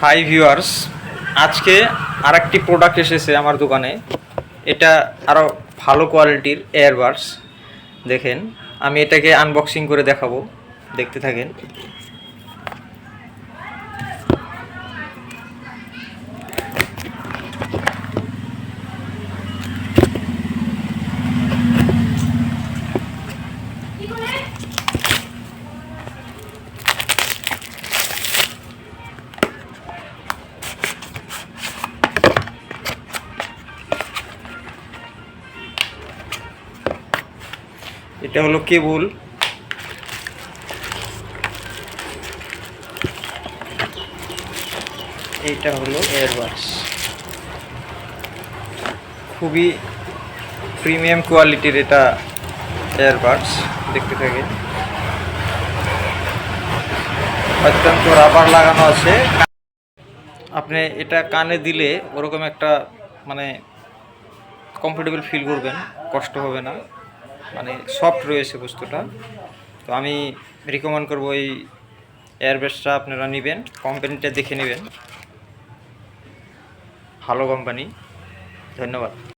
Hi viewers, আজকে আরেকটি product এসেছে আমার দোকানে। এটা আরও ভালো কোয়ালিটির এয়ারবাডস। দেখেন, আমি এটাকে আনবক্সিং করে দেখাবো, দেখতে থাকেন। এটা হলো কেবল, এইটা হলো এয়ারবাডস। খুবই প্রিমিয়াম কোয়ালিটির এটা এয়ারবাডস, দেখতে থাকেন। অত্যন্ত রাবার লাগানো আছে। আপনি এটা কানে দিলে ওরকম একটা মানে কমফোর্টেবল ফিল করবেন, কষ্ট হবে না, মানে সফট রয়েছে বস্তুটা। তো আমি রিকমেন্ড করবো এই এয়ারবাডসটা আপনারা নেবেন। কোম্পানিটা দেখে নেবেন, ভালো কোম্পানি। ধন্যবাদ।